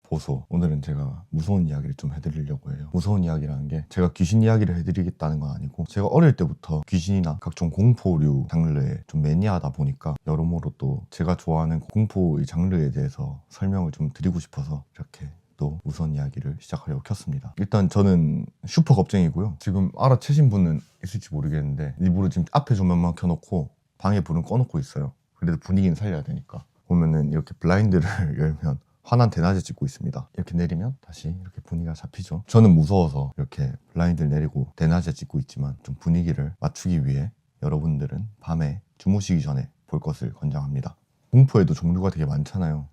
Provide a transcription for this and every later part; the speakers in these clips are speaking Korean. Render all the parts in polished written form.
보소. 오늘은 제가 무서운 이야기를 좀 해드리려고 해요. 무서운 이야기라는 게 제가 귀신 이야기를 해드리겠다는 건 아니고, 제가 어릴 때부터 귀신이나 각종 공포류 장르에 좀 매니아다 보니까 여러모로 또 제가 좋아하는 공포의 장르에 대해서 설명을 좀 드리고 싶어서 이렇게 또 무서운 이야기를 시작하려고 켰습니다. 일단 저는 슈퍼 겁쟁이고요. 지금 알아채신 분은 있을지 모르겠는데 일부러 지금 앞에 조명만 켜놓고 방에 불은 꺼놓고 있어요. 그래도 분위기는 살려야 되니까. 보면은 이렇게 블라인드를 열면 환한 대낮에 찍고 있습니다. 이렇게 내리면 다시 이렇게 분위기가 잡히죠. 저는 무서워서 이렇게 블라인드를 내리고 대낮에 찍고 있지만, 좀 분위기를 맞추기 위해 여러분들은 밤에 주무시기 전에 볼 것을 권장합니다. 공포에도 종류가 되게 많잖아요.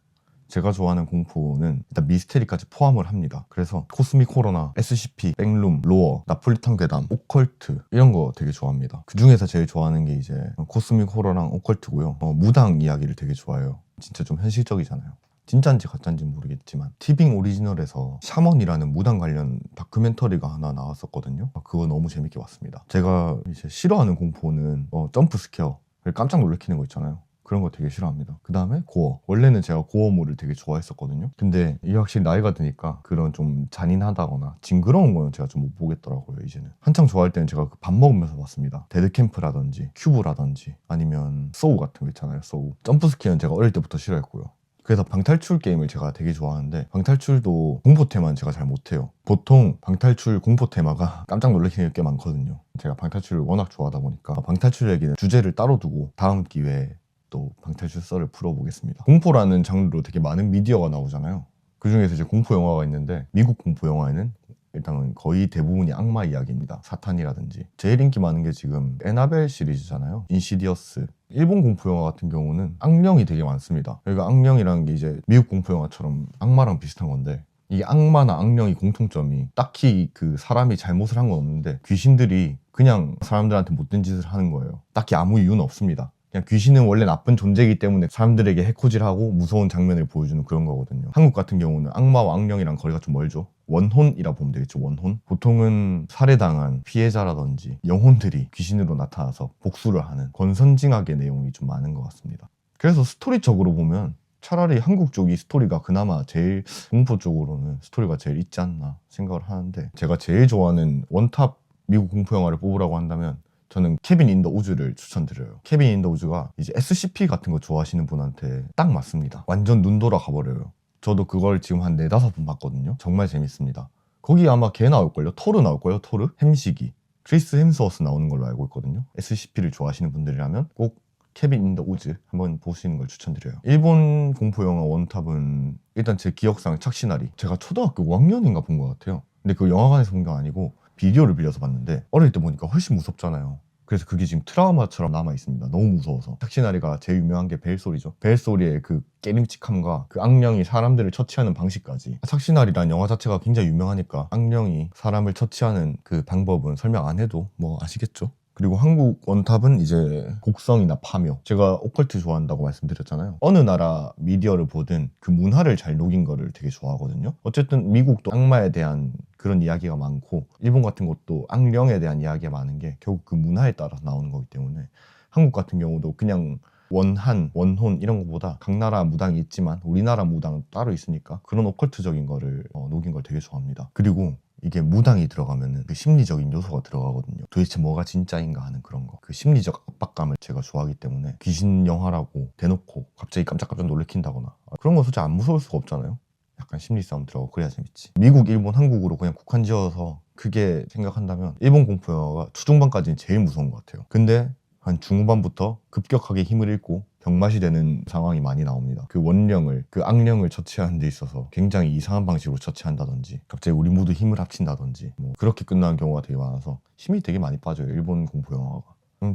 제가 좋아하는 공포는 일단 미스테리까지 포함을 합니다. 그래서 코스믹 호러나 SCP, 백룸, 로어, 나폴리탄 괴담, 오컬트 이런 거 되게 좋아합니다. 그 중에서 제일 좋아하는 게 이제 코스믹 호러랑 오컬트고요. 무당 이야기를 되게 좋아해요. 진짜 좀 현실적이잖아요. 진짜인지 가짜인지 모르겠지만 티빙 오리지널에서 샤먼이라는 무당 관련 다큐멘터리가 하나 나왔었거든요. 그거 너무 재밌게 봤습니다. 제가 이제 싫어하는 공포는 점프 스퀘어, 깜짝 놀래키는 거 있잖아요. 그런 거 되게 싫어합니다. 그 다음에 고어. 원래는 제가 고어물을 되게 좋아했었거든요. 근데 이게 확실히 나이가 드니까 그런 좀 잔인하다거나 징그러운 거는 제가 좀 못 보겠더라고요, 이제는. 한창 좋아할 때는 제가 밥 먹으면서 봤습니다. 데드캠프라든지 큐브라든지 아니면 소우 같은 거 있잖아요, 소우. 점프스퀘어는 제가 어릴 때부터 싫어했고요. 그래서 방탈출 게임을 제가 되게 좋아하는데, 방탈출도 공포 테마는 제가 잘 못해요. 보통 방탈출 공포 테마가 깜짝 놀래키는 게 꽤 많거든요. 제가 방탈출을 워낙 좋아하다 보니까 방탈출 얘기는 주제를 따로 두고 다음 기회에 또 방탈출 썰을 풀어보겠습니다. 공포라는 장르로 되게 많은 미디어가 나오잖아요. 그 중에서 이제 공포 영화가 있는데, 미국 공포 영화에는 일단은 거의 대부분이 악마 이야기입니다. 사탄이라든지. 제일 인기 많은 게 지금 에나벨 시리즈잖아요. 인시디어스. 일본 공포 영화 같은 경우는 악령이 되게 많습니다. 그러니까 악령이라는 게 이제 미국 공포 영화처럼 악마랑 비슷한 건데, 이게 악마나 악령이 공통점이 딱히 그 사람이 잘못을 한 건 없는데 귀신들이 그냥 사람들한테 못된 짓을 하는 거예요. 딱히 아무 이유는 없습니다. 그냥 귀신은 원래 나쁜 존재이기 때문에 사람들에게 해코지하고 무서운 장면을 보여주는 그런 거거든요. 한국 같은 경우는 악마와 악령이랑 거리가 좀 멀죠. 원혼이라 보면 되겠죠, 원혼. 보통은 살해당한 피해자라든지 영혼들이 귀신으로 나타나서 복수를 하는 권선징악의 내용이 좀 많은 것 같습니다. 그래서 스토리적으로 보면 차라리 한국 쪽이 스토리가 그나마 제일, 공포 쪽으로는 스토리가 제일 있지 않나 생각을 하는데, 제가 제일 좋아하는 원탑 미국 공포 영화를 뽑으라고 한다면 저는 케빈 인 더 우즈를 추천드려요. 케빈 인 더 우즈가 이제 SCP 같은 거 좋아하시는 분한테 딱 맞습니다. 완전 눈 돌아가버려요. 저도 그걸 지금 한 4-5번 봤거든요. 정말 재밌습니다. 거기 아마 걔 나올걸요? 토르 나올걸요? 토르? 햄식이. 크리스 햄스워스 나오는 걸로 알고 있거든요. SCP를 좋아하시는 분들이라면 꼭 케빈 인 더 우즈 한번 보시는 걸 추천드려요. 일본 공포 영화 원탑은 일단 제 기억상 착시나리, 제가 초등학교 5학년인가 본 것 같아요. 근데 그 영화관에서 본 게 아니고 비디오를 빌려서 봤는데, 어릴 때 보니까 훨씬 무섭잖아요. 그래서 그게 지금 트라우마처럼 남아있습니다. 너무 무서워서. 착시나리가 제일 유명한 게 벨소리죠. 벨소리의 그 깨림칙함과 그 악령이 사람들을 처치하는 방식까지. 착시나리란 영화 자체가 굉장히 유명하니까 악령이 사람을 처치하는 그 방법은 설명 안 해도 뭐 아시겠죠? 그리고 한국 원탑은 이제 곡성이나 파묘. 제가 오컬트 좋아한다고 말씀드렸잖아요. 어느 나라 미디어를 보든 그 문화를 잘 녹인 거를 되게 좋아하거든요. 어쨌든 미국도 악마에 대한 그런 이야기가 많고, 일본 같은 것도 악령에 대한 이야기가 많은 게 결국 그 문화에 따라서 나오는 거기 때문에, 한국 같은 경우도 그냥 원한, 원혼 이런 것보다 각 나라 무당이 있지만 우리나라 무당은 따로 있으니까 그런 오컬트적인 거를 녹인 걸 되게 좋아합니다. 그리고 이게 무당이 들어가면은 그 심리적인 요소가 들어가거든요. 도대체 뭐가 진짜인가 하는 그런 거. 그 심리적 압박감을 제가 좋아하기 때문에 귀신 영화라고 대놓고 갑자기 깜짝깜짝 놀래킨다거나 그런 거 솔직히 안 무서울 수가 없잖아요. 약간 심리 싸움 들어가고 그래야 재밌지. 미국, 일본, 한국으로 그냥 국한 지어서 크게 생각한다면 일본 공포 영화가 초중반까지는 제일 무서운 것 같아요. 근데 한 중후반부터 급격하게 힘을 잃고 병맛이 되는 상황이 많이 나옵니다. 그 원령을, 그 악령을 처치하는 데 있어서 굉장히 이상한 방식으로 처치한다든지 갑자기 우리 모두 힘을 합친다든지 뭐 그렇게 끝나는 경우가 되게 많아서 힘이 되게 많이 빠져요, 일본 공포 영화가.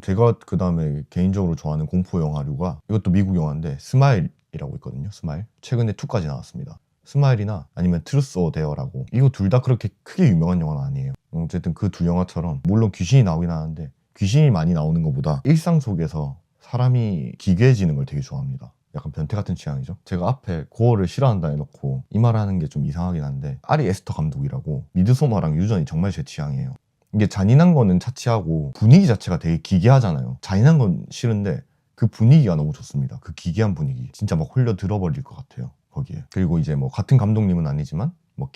제가 그 다음에 개인적으로 좋아하는 공포 영화류가, 이것도 미국 영화인데 스마일이라고 있거든요. 스마일. 최근에 2까지 나왔습니다. 스마일이나 아니면 트루스 오 데어라고. 이거 둘 다 그렇게 크게 유명한 영화는 아니에요. 어쨌든 그 두 영화처럼 물론 귀신이 나오긴 하는데, 귀신이 많이 나오는 것보다 일상 속에서 사람이 기괴해지는 걸 되게 좋아합니다. 약간 변태 같은 취향이죠. 제가 앞에 고어를 싫어한다 해놓고 이 말하는 게 좀 이상하긴 한데, 아리 에스터 감독이라고, 미드소마랑 유전이 정말 제 취향이에요. 이게 잔인한 거는 차치하고 분위기 자체가 되게 기괴하잖아요. 잔인한 건 싫은데 그 분위기가 너무 좋습니다. 그 기괴한 분위기 진짜 막 홀려 들어버릴 것 같아요. 거기에. 그리고 이제 뭐 같은 감독님은 아니지만 뭐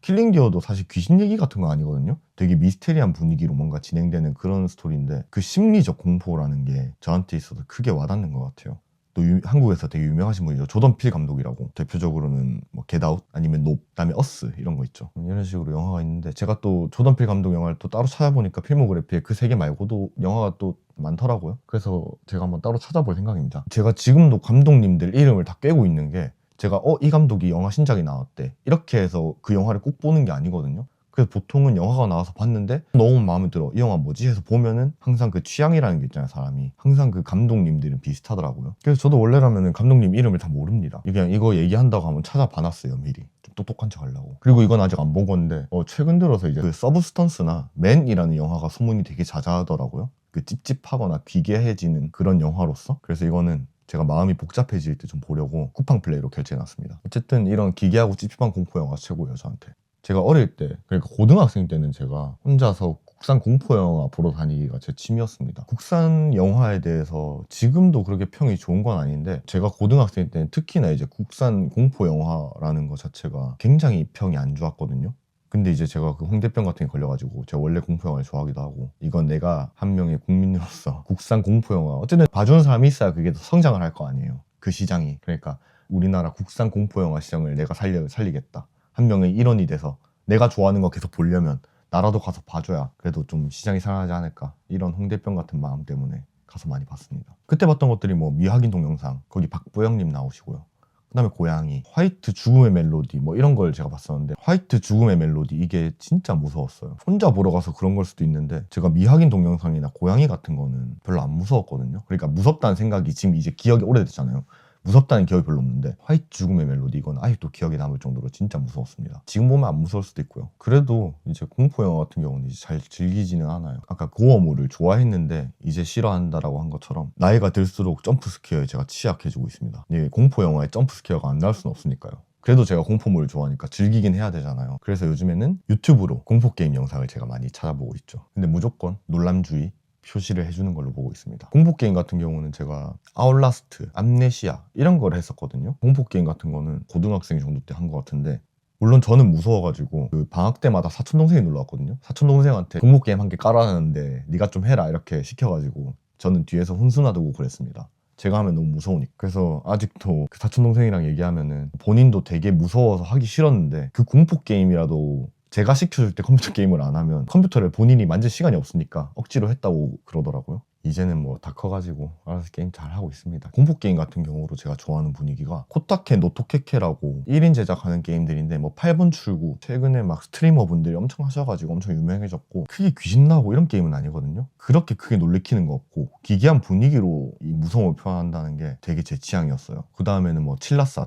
킬링디어도 사실 귀신 얘기 같은 거 아니거든요. 되게 미스테리한 분위기로 뭔가 진행되는 그런 스토리인데 그 심리적 공포라는 게 저한테 있어서 크게 와닿는 것 같아요. 또 한국에서 되게 유명하신 분이죠. 조던 필 감독이라고. 대표적으로는 뭐 겟아웃 아니면 높, 그다음에 어스 이런 거 있죠. 이런 식으로 영화가 있는데 제가 또 조던 필 감독 영화를 또 따로 찾아보니까 필모그래피에 그 세 개 말고도 영화가 또 많더라고요. 그래서 제가 한번 따로 찾아볼 생각입니다. 제가 지금도 감독님들 이름을 다 꿰고 있는 게 제가 이 감독이 영화 신작이 나왔대 이렇게 해서 그 영화를 꼭 보는 게 아니거든요. 그래서 보통은 영화가 나와서 봤는데 너무 마음에 들어. 이 영화 뭐지? 해서 보면은 항상 그 취향이라는 게 있잖아요, 사람이. 항상 그 감독님들은 비슷하더라고요. 그래서 저도 원래라면은 감독님 이름을 다 모릅니다. 그냥 이거 얘기한다고 하면 찾아봐놨어요, 미리. 좀 똑똑한 척 하려고. 그리고 이건 아직 안 본 건데 최근 들어서 이제 그 서브스턴스나 맨이라는 영화가 소문이 되게 자자하더라고요. 그 찝찝하거나 귀괴해지는 그런 영화로서. 그래서 이거는 제가 마음이 복잡해질 때 좀 보려고 쿠팡 플레이로 결제해놨습니다. 어쨌든 이런 기괴하고 찝찝한 공포 영화 최고예요, 저한테. 제가 어릴 때, 그러니까 고등학생 때는 제가 혼자서 국산 공포 영화 보러 다니기가 제 취미였습니다. 국산 영화에 대해서 지금도 그렇게 평이 좋은 건 아닌데 제가 고등학생 때는 특히나 이제 국산 공포 영화라는 것 자체가 굉장히 평이 안 좋았거든요. 근데 이제 제가 그 홍대병 같은 게 걸려가지고 제가 원래 공포 영화를 좋아하기도 하고 이건 내가 한 명의 국민으로서 국산 공포 영화 어쨌든 봐주는 사람이 있어야 그게 더 성장을 할 거 아니에요. 그 시장이. 그러니까 우리나라 국산 공포 영화 시장을 내가 살리겠다. 한 명의 일원이 돼서 내가 좋아하는 거 계속 보려면 나라도 가서 봐줘야 그래도 좀 시장이 살아나지 않을까 이런 홍대병 같은 마음 때문에 가서 많이 봤습니다. 그때 봤던 것들이 뭐 미학인 동영상 거기 박보영님 나오시고요. 그다음에 고양이, 화이트 죽음의 멜로디 뭐 이런 걸 제가 봤었는데 화이트 죽음의 멜로디 이게 진짜 무서웠어요. 혼자 보러 가서 그런 걸 수도 있는데 제가 미학인 동영상이나 고양이 같은 거는 별로 안 무서웠거든요. 그러니까 무섭다는 생각이 지금 이제 기억이 오래됐잖아요. 무섭다는 기억이 별로 없는데 화이트 죽음의 멜로디 이건 아직도 기억에 남을 정도로 진짜 무서웠습니다. 지금 보면 안 무서울 수도 있고요. 그래도 이제 공포 영화 같은 경우는 이제 잘 즐기지는 않아요. 아까 고어물을 좋아했는데 이제 싫어한다라고 한 것처럼 나이가 들수록 점프 스퀘어에 제가 취약해지고 있습니다. 공포 영화에 점프 스퀘어가 안 나올 수는 없으니까요. 그래도 제가 공포물을 좋아하니까 즐기긴 해야 되잖아요. 그래서 요즘에는 유튜브로 공포게임 영상을 제가 많이 찾아보고 있죠. 근데 무조건 놀람주의 표시를 해주는 걸로 보고 있습니다. 공포게임 같은 경우는 제가 아웃라스트, 암네시아 이런 걸 했었거든요. 공포게임 같은 거는 고등학생 정도 때 한 것 같은데 물론 저는 무서워가지고 그 방학 때마다 사촌동생이 놀러 왔거든요. 사촌동생한테 공포게임 한 개 깔아놨는데 네가 좀 해라 이렇게 시켜가지고 저는 뒤에서 훈수 놔두고 그랬습니다. 제가 하면 너무 무서우니까. 그래서 아직도 그 사촌동생이랑 얘기하면은 본인도 되게 무서워서 하기 싫었는데 그 공포게임이라도 제가 시켜줄 때 컴퓨터 게임을 안 하면 컴퓨터를 본인이 만질 시간이 없으니까 억지로 했다고 그러더라고요. 이제는 뭐 다 커가지고 알아서 게임 잘 하고 있습니다. 공포 게임 같은 경우로 제가 좋아하는 분위기가 코타케 노토케케라고 1인 제작하는 게임들인데 뭐 8분 출구 최근에 막 스트리머 분들이 엄청 하셔가지고 엄청 유명해졌고 크게 귀신 나오고 이런 게임은 아니거든요. 그렇게 크게 놀래키는 거 없고 기괴한 분위기로 이 무서움을 표현한다는 게 되게 제 취향이었어요. 그 다음에는 뭐 칠라스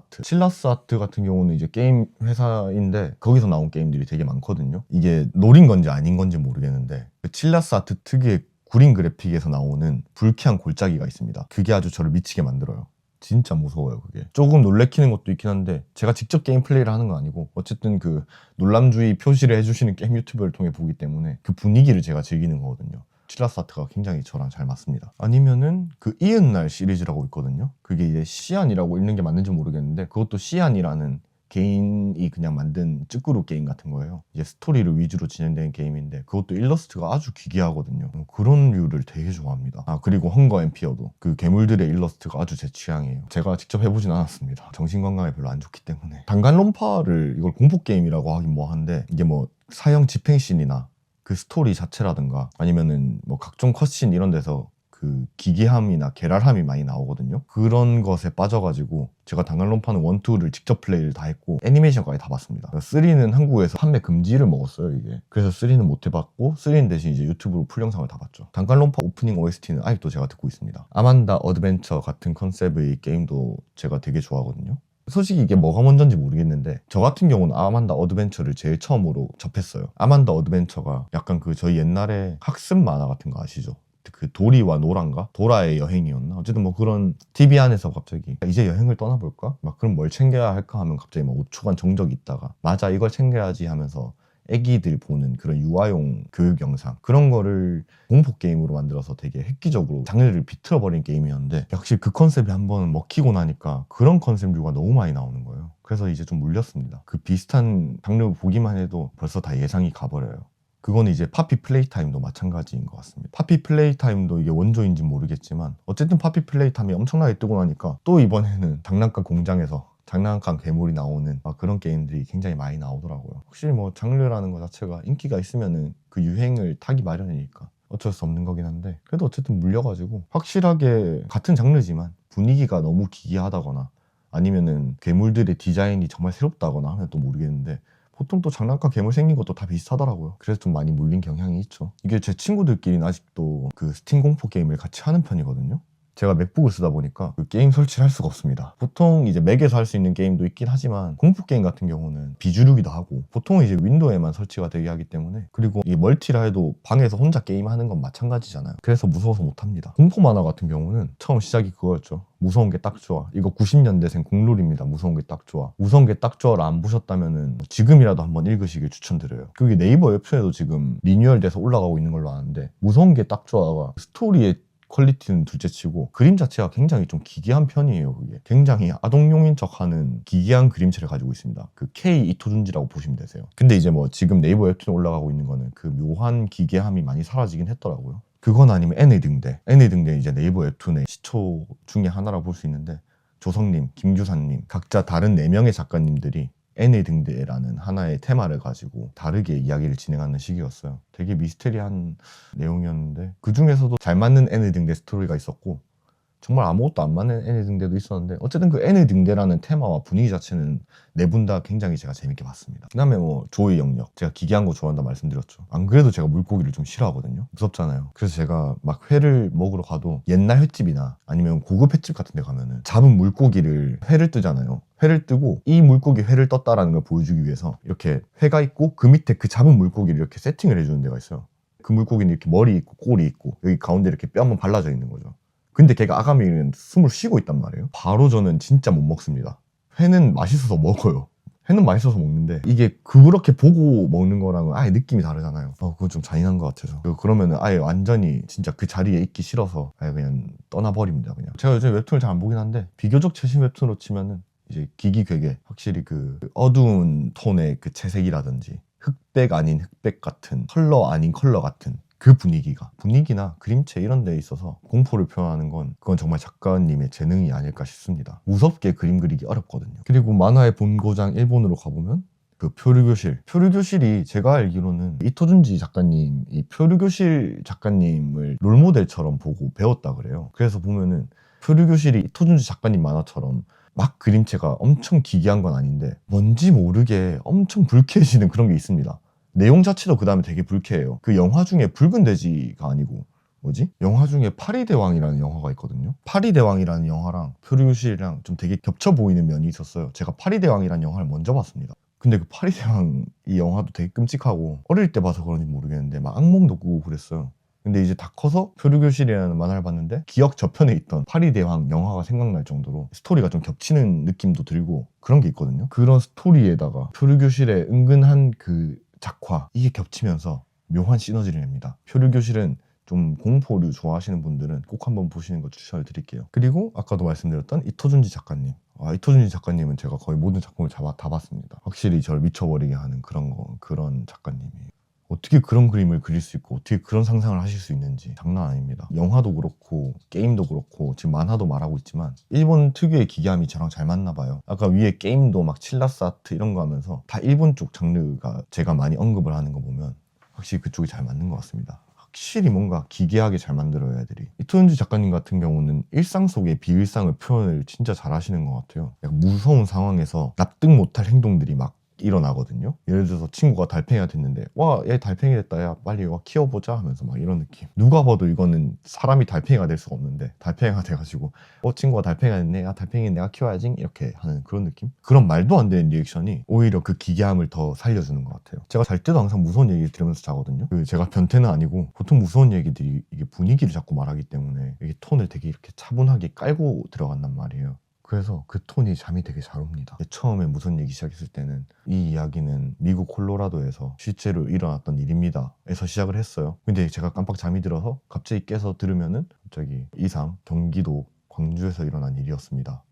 아트 같은 경우는 이제 게임 회사인데 거기서 나온 게임들이 되게 많거든요. 이게 노린 건지 아닌 건지 모르겠는데 그 칠라스 아트 특유의 구린 그래픽에서 나오는 불쾌한 골짜기가 있습니다. 그게 아주 저를 미치게 만들어요. 진짜 무서워요, 그게. 조금 놀래키는 것도 있긴 한데 제가 직접 게임 플레이를 하는 건 아니고 어쨌든 그 놀람주의 표시를 해주시는 게임 유튜버를 통해 보기 때문에 그 분위기를 제가 즐기는 거거든요. 칠라스 아트가 굉장히 저랑 잘 맞습니다. 아니면은 그 이은날 시리즈라고 있거든요. 그게 이제 시안이라고 읽는 게 맞는지 모르겠는데 그것도 시안이라는 개인이 그냥 만든 찌끄루 게임 같은 거예요. 이제 스토리를 위주로 진행되는 게임인데 그것도 일러스트가 아주 기괴하거든요. 그런 류를 되게 좋아합니다. 그리고 헝거 앤 피어도 그 괴물들의 일러스트가 아주 제 취향이에요. 제가 직접 해보진 않았습니다. 정신건강에 별로 안 좋기 때문에. 단간론파를 이걸 공포게임이라고 하긴 뭐한데 이게 뭐 사형 집행씬이나 그 스토리 자체라든가 아니면은 뭐 각종 컷신 이런 데서 그 기괴함이나 괴랄함이 많이 나오거든요. 그런 것에 빠져가지고 제가 단간론파는 1, 2를 직접 플레이를 다 했고 애니메이션까지 다 봤습니다. 3는 한국에서 판매 금지를 먹었어요, 이게. 그래서 3는 못 해봤고 3는 대신 이제 유튜브로 풀 영상을 다 봤죠. 단간론파 오프닝 OST는 아직도 제가 듣고 있습니다. 아만다 어드벤처 같은 컨셉의 게임도 제가 되게 좋아하거든요. 솔직히 이게 뭐가 먼저인지 모르겠는데 저 같은 경우는 아만다 어드벤처를 제일 처음으로 접했어요. 아만다 어드벤처가 약간 그 저희 옛날에 학습 만화 같은 거 아시죠? 그 도리와 노란가? 도라의 여행이었나? 어쨌든 뭐 그런 TV 안에서 갑자기 이제 여행을 떠나볼까? 막 그럼 뭘 챙겨야 할까 하면 갑자기 막 5초간 정적이 있다가 맞아 이걸 챙겨야지 하면서 애기들 보는 그런 유아용 교육 영상 그런 거를 공포 게임으로 만들어서 되게 획기적으로 장르를 비틀어버린 게임이었는데 확실히 그 컨셉이 한번 먹히고 나니까 그런 컨셉류가 너무 많이 나오는 거예요. 그래서 이제 좀 물렸습니다. 그 비슷한 장르 보기만 해도 벌써 다 예상이 가버려요. 그건 이제 파피 플레이타임도 마찬가지인 것 같습니다. 파피 플레이타임도 이게 원조인지 모르겠지만 어쨌든 파피 플레이타임이 엄청나게 뜨고 나니까 또 이번에는 장난감 공장에서 장난감 괴물이 나오는 그런 게임들이 굉장히 많이 나오더라고요. 확실히 뭐 장르라는 것 자체가 인기가 있으면은 그 유행을 타기 마련이니까 어쩔 수 없는 거긴 한데 그래도 어쨌든 물려가지고 확실하게 같은 장르지만 분위기가 너무 기이하다거나 아니면은 괴물들의 디자인이 정말 새롭다거나 하면 또 모르겠는데 보통 또 장난감 괴물 생긴 것도 다 비슷하더라고요. 그래서 좀 많이 물린 경향이 있죠. 이게 제 친구들끼리는 아직도 그 스팀 공포 게임을 같이 하는 편이거든요. 제가 맥북을 쓰다 보니까 그 게임 설치를 할 수가 없습니다. 보통 이제 맥에서 할 수 있는 게임도 있긴 하지만 공포 게임 같은 경우는 비주류기도 하고 보통 이제 윈도우에만 설치가 되게 하기 때문에 그리고 이 멀티라 해도 방에서 혼자 게임하는 건 마찬가지잖아요. 그래서 무서워서 못합니다. 공포 만화 같은 경우는 처음 시작이 그거였죠. 무서운 게 딱 좋아. 이거 90년대생 공룰입니다. 무서운 게 딱 좋아. 무서운 게 딱 좋아를 안 보셨다면은 지금이라도 한번 읽으시길 추천드려요. 그게 네이버 웹툰에도 지금 리뉴얼돼서 올라가고 있는 걸로 아는데 무서운 게 딱 좋아가 스토리의 퀄리티는 둘째치고 그림 자체가 굉장히 좀 기괴한 편이에요. 그게 굉장히 아동용인 척하는 기괴한 그림체를 가지고 있습니다. 그 K 이토준지라고 보시면 되세요. 근데 이제 뭐 지금 네이버 웹툰에 올라가고 있는 거는 그 묘한 기괴함이 많이 사라지긴 했더라고요. 그건 아니면 애니등대 이제 네이버 웹툰의 시초 중에 하나라고 볼 수 있는데 조성님, 김규사님 각자 다른 4명의 작가님들이 애니등대라는 하나의 테마를 가지고 다르게 이야기를 진행하는 시기였어요. 되게 미스테리한 내용이었는데 그 중에서도 잘 맞는 애니등대 스토리가 있었고 정말 아무것도 안 맞는 애니등대도 있었는데 어쨌든 그 애니등대라는 테마와 분위기 자체는 네 분 다 굉장히 제가 재밌게 봤습니다. 그 다음에 뭐 조의 영역, 제가 기괴한 거 좋아한다 말씀드렸죠. 안 그래도 제가 물고기를 좀 싫어하거든요. 무섭잖아요. 그래서 제가 막 회를 먹으러 가도 옛날 횟집이나 아니면 고급 횟집 같은 데 가면은 잡은 물고기를 회를 뜨잖아요. 회를 뜨고 이 물고기 회를 떴다라는 걸 보여주기 위해서 이렇게 회가 있고 그 밑에 그 잡은 물고기를 이렇게 세팅을 해주는 데가 있어요. 그 물고기는 이렇게 머리 있고 꼬리 있고 여기 가운데 이렇게 뼈 한번 발라져 있는 거죠. 근데 걔가 아가미는 숨을 쉬고 있단 말이에요. 바로 저는 진짜 못 먹습니다. 회는 맛있어서 먹어요. 회는 맛있어서 먹는데 이게 그렇게 보고 먹는 거랑은 아예 느낌이 다르잖아요. 그건 좀 잔인한 것 같아서 그러면은 아예 완전히 진짜 그 자리에 있기 싫어서 아예 그냥 떠나버립니다. 그냥 제가 요즘 웹툰을 잘 안 보긴 한데 비교적 최신 웹툰으로 치면은 이제 기기괴괴 확실히 그 어두운 톤의 그 채색이라든지 흑백 아닌 흑백 같은 컬러 아닌 컬러 같은 그 분위기나 그림체 이런 데에 있어서 공포를 표현하는 건 그건 정말 작가님의 재능이 아닐까 싶습니다. 무섭게 그림 그리기 어렵거든요. 그리고 만화의 본고장 일본으로 가보면 그 표류교실이 제가 알기로는 이토준지 작가님 이 표류교실 작가님을 롤모델처럼 보고 배웠다 그래요. 그래서 보면은 표류교실이 이토준지 작가님 만화처럼 막 그림체가 엄청 기괴한 건 아닌데 뭔지 모르게 엄청 불쾌해지는 그런 게 있습니다. 내용 자체도 그 다음에 되게 불쾌해요. 그 영화 중에 붉은 돼지가 아니고 영화 중에 파리대왕이라는 영화가 있거든요. 파리대왕이라는 영화랑 표류실이랑 좀 되게 겹쳐 보이는 면이 있었어요. 제가 파리대왕이라는 영화를 먼저 봤습니다. 근데 그 파리대왕 이 영화도 되게 끔찍하고 어릴 때 봐서 그런지 모르겠는데 막 악몽도 꾸고 그랬어요. 근데 이제 다 커서 표류교실이라는 만화를 봤는데 기억 저편에 있던 파리대왕 영화가 생각날 정도로 스토리가 좀 겹치는 느낌도 들고 그런 게 있거든요. 그런 스토리에다가 표류교실의 은근한 그 작화 이게 겹치면서 묘한 시너지를 냅니다. 표류교실은 좀 공포류 좋아하시는 분들은 꼭 한번 보시는 거 추천을 드릴게요. 그리고 아까도 말씀드렸던 이토준지 작가님. 이토준지 작가님은 제가 거의 모든 작품을 다 봤습니다. 확실히 저를 미쳐버리게 하는 그런 작가님이에요. 어떻게 그런 그림을 그릴 수 있고 어떻게 그런 상상을 하실 수 있는지 장난 아닙니다. 영화도 그렇고 게임도 그렇고 지금 만화도 말하고 있지만 일본 특유의 기괴함이 저랑 잘 맞나 봐요. 아까 위에 게임도 막 칠라스 아트 이런 거 하면서 다 일본 쪽 장르가 제가 많이 언급을 하는 거 보면 확실히 그쪽이 잘 맞는 것 같습니다. 확실히 뭔가 기괴하게 잘 만들어요 애들이. 이토준지 작가님 같은 경우는 일상 속의 비일상을 표현을 진짜 잘 하시는 것 같아요. 약간 무서운 상황에서 납득 못할 행동들이 막 일어나거든요. 예를 들어서 친구가 달팽이가 됐는데 와 얘 달팽이 됐다 야 빨리 와 키워보자 하면서 막 이런 느낌. 누가 봐도 이거는 사람이 달팽이가 될 수가 없는데 달팽이가 돼가지고 친구가 달팽이가 됐네 야 달팽이 내가 키워야지 이렇게 하는 그런 느낌. 그런 말도 안 되는 리액션이 오히려 그 기괴함을 더 살려주는 것 같아요. 제가 잘 때도 항상 무서운 얘기를 들으면서 자거든요. 제가 변태는 아니고 보통 무서운 얘기들이 이게 분위기를 자꾸 말하기 때문에 이게 톤을 되게 이렇게 차분하게 깔고 들어간단 말이에요. 그래서 그 톤이 잠이 되게 잘 옵니다. 처음에 무서운 얘기 시작했을 때는 이 이야기는 미국 콜로라도에서 실제로 일어났던 일입니다 에서 시작을 했어요. 근데 제가 깜빡 잠이 들어서 갑자기 깨서 들으면은 갑자기 이상 경기도 광주에서 일어난 일이었습니다,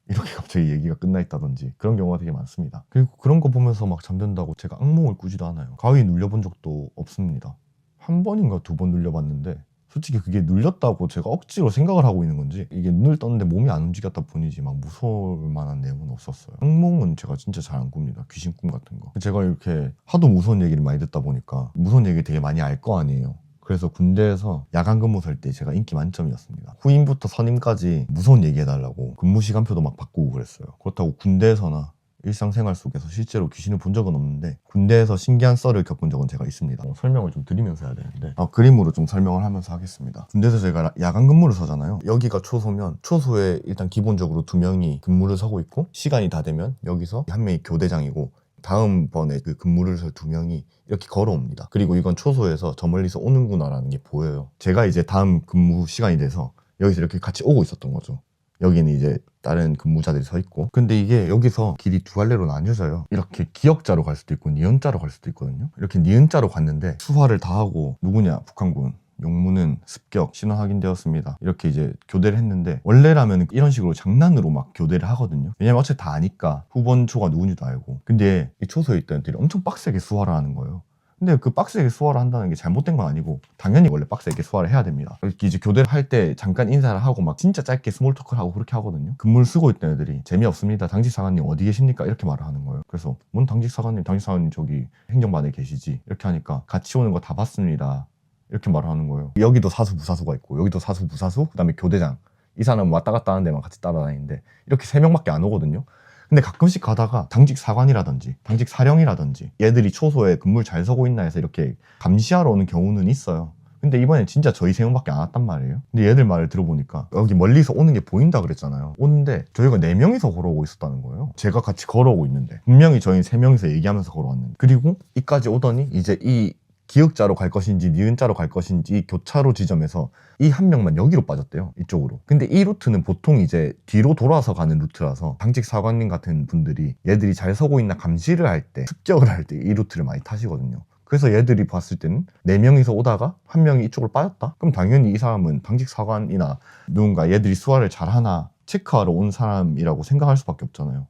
이렇게 갑자기 얘기가 끝나 있다든지 그런 경우가 되게 많습니다. 그리고 그런 거 보면서 막 잠든다고 제가 악몽을 꾸지도 않아요. 가위 눌려본 적도 없습니다. 한 번인가 두 번 눌려봤는데 솔직히 그게 눌렸다고 제가 억지로 생각을 하고 있는 건지 이게 눈을 떴는데 몸이 안 움직였다 뿐이지 막 무서울 만한 내용은 없었어요. 악몽은 제가 진짜 잘 안 꿉니다. 귀신 꿈 같은 거. 제가 이렇게 하도 무서운 얘기를 많이 듣다 보니까 무서운 얘기 되게 많이 알 거 아니에요. 그래서 군대에서 야간 근무 설 때 제가 인기 만점이었습니다. 후임부터 선임까지 무서운 얘기 해달라고 근무 시간표도 막 바꾸고 그랬어요. 그렇다고 군대에서나 일상생활 속에서 실제로 귀신을 본 적은 없는데 군대에서 신기한 썰을 겪은 적은 제가 있습니다. 설명을 좀 드리면서 해야 되는데 그림으로 좀 설명을 하면서 하겠습니다. 군대에서 제가 야간 근무를 서잖아요. 여기가 초소면 초소에 일단 기본적으로 2명이 근무를 서고 있고 시간이 다 되면 여기서 한 명이 교대장이고 다음번에 그 근무를 설 2명이 이렇게 걸어옵니다. 그리고 이건 초소에서 저 멀리서 오는구나라는 게 보여요. 제가 이제 다음 근무 시간이 돼서 여기서 이렇게 같이 오고 있었던 거죠. 여기는 이제 다른 근무자들이 서 있고, 근데 이게 여기서 길이 두 갈래로 나뉘어져요. 이렇게 기역자로 갈 수도 있고 니은자로 갈 수도 있거든요. 이렇게 니은자로 갔는데 수화를 다 하고 누구냐 북한군 용무는 습격 신원 확인되었습니다 이렇게 이제 교대를 했는데, 원래라면 이런 식으로 장난으로 막 교대를 하거든요. 왜냐면 어차피 다 아니까 후번초가 누군지도 알고. 근데 이 초소에 있던 애들이 엄청 빡세게 수화를 하는 거예요. 근데 그 빡세게 수화를 한다는 게 잘못된 건 아니고 당연히 원래 빡세게 수화를 해야 됩니다. 이렇게 이제 교대를 할 때 잠깐 인사를 하고 막 진짜 짧게 스몰 토크를 하고 그렇게 하거든요. 근무를 쓰고 있던 애들이 재미없습니다, 당직 사관님 어디 계십니까? 이렇게 말을 하는 거예요. 그래서 뭔 당직 사관님 저기 행정반에 계시지 이렇게 하니까 같이 오는 거 다 봤습니다 이렇게 말을 하는 거예요. 여기도 사수 부사수가 있고 여기도 사수 부사수 그다음에 교대장, 이 사람은 왔다 갔다 하는 데만 같이 따라다니는데 이렇게 3명밖에 안 오거든요. 근데 가끔씩 가다가 당직 사관이라든지 당직 사령이라든지 얘들이 초소에 근무를 잘 서고 있나 해서 이렇게 감시하러 오는 경우는 있어요. 근데 이번엔 진짜 저희 3명밖에 안 왔단 말이에요. 근데 얘들 말을 들어보니까 여기 멀리서 오는 게 보인다 그랬잖아요. 오는데 저희가 4명이서 걸어오고 있었다는 거예요. 제가 같이 걸어오고 있는데 분명히 저희 3명이서 얘기하면서 걸어왔는데, 그리고 이까지 오더니 이제 이 기역자로 갈 것인지 니은자로 갈 것인지 교차로 지점에서 이 한 명만 여기로 빠졌대요, 이쪽으로. 근데 이 루트는 보통 이제 뒤로 돌아서 가는 루트라서 당직 사관님 같은 분들이 얘들이 잘 서고 있나 감시를 할 때, 습격을 할 때 이 루트를 많이 타시거든요. 그래서 얘들이 봤을 때는 4명이서 오다가 한 명이 이쪽으로 빠졌다? 그럼 당연히 이 사람은 당직 사관이나 누군가 얘들이 수화를 잘하나 체크하러 온 사람이라고 생각할 수밖에 없잖아요.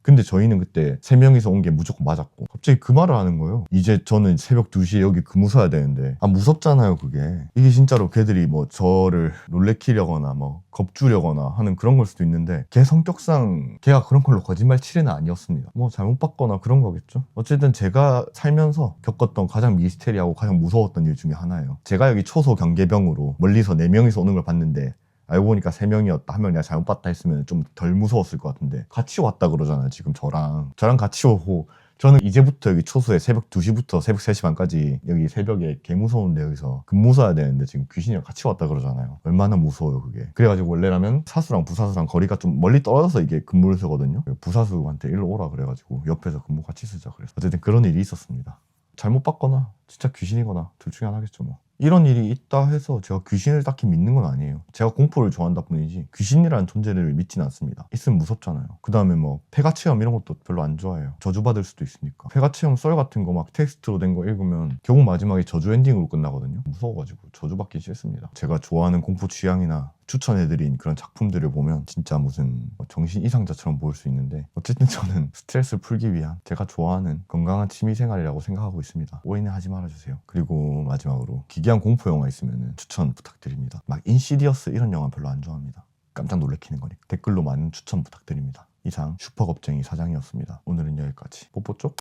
근데 저희는 그때 3명이서 온 게 무조건 맞았고 갑자기 그 말을 하는 거예요. 이제 저는 새벽 2시에 여기 근무 서야 되는데 무섭잖아요 그게. 이게 진짜로 걔들이 뭐 저를 놀래키려거나 뭐 겁주려거나 하는 그런 걸 수도 있는데 걔 성격상 걔가 그런 걸로 거짓말 칠 애는 아니었습니다. 뭐 잘못 봤거나 그런 거겠죠. 어쨌든 제가 살면서 겪었던 가장 미스테리하고 가장 무서웠던 일 중에 하나예요. 제가 여기 초소 경계병으로 멀리서 4명이서 오는 걸 봤는데 알고 보니까 3명이었다, 한 명 내가 잘못 봤다 했으면 좀 덜 무서웠을 것 같은데 같이 왔다 그러잖아요. 지금 저랑 같이 오고 저는 이제부터 여기 초소에 새벽 2시부터 새벽 3시 반까지 여기 새벽에 개 무서운데 여기서 근무 서야 되는데 지금 귀신이랑 같이 왔다 그러잖아요. 얼마나 무서워요 그게. 그래가지고 원래라면 사수랑 부사수랑 거리가 좀 멀리 떨어져서 이게 근무를 쓰거든요. 부사수한테 일로 오라 그래가지고 옆에서 근무 같이 쓰자 그래서 어쨌든 그런 일이 있었습니다. 잘못 봤거나 진짜 귀신이거나 둘 중에 하나겠죠 뭐. 이런 일이 있다 해서 제가 귀신을 딱히 믿는 건 아니에요. 제가 공포를 좋아한다 뿐이지 귀신이라는 존재를 믿지는 않습니다. 있으면 무섭잖아요. 그 다음에 뭐 폐가체험 이런 것도 별로 안 좋아해요. 저주받을 수도 있으니까. 폐가체험 썰 같은 거 막 텍스트로 된 거 읽으면 결국 마지막에 저주 엔딩으로 끝나거든요. 무서워가지고 저주받기 싫습니다. 제가 좋아하는 공포 취향이나 추천해드린 그런 작품들을 보면 진짜 무슨 정신 이상자처럼 보일 수 있는데, 어쨌든 저는 스트레스를 풀기 위한 제가 좋아하는 건강한 취미생활이라고 생각하고 있습니다. 오해는 하지 말아주세요. 그리고 마지막으로 기괴한 공포 영화 있으면 추천 부탁드립니다. 막 인시디어스 이런 영화 별로 안 좋아합니다. 깜짝 놀래키는 거니까. 댓글로 많은 추천 부탁드립니다. 이상 슈퍼겁쟁이 사장이었습니다. 오늘은 여기까지. 뽀뽀 쪽.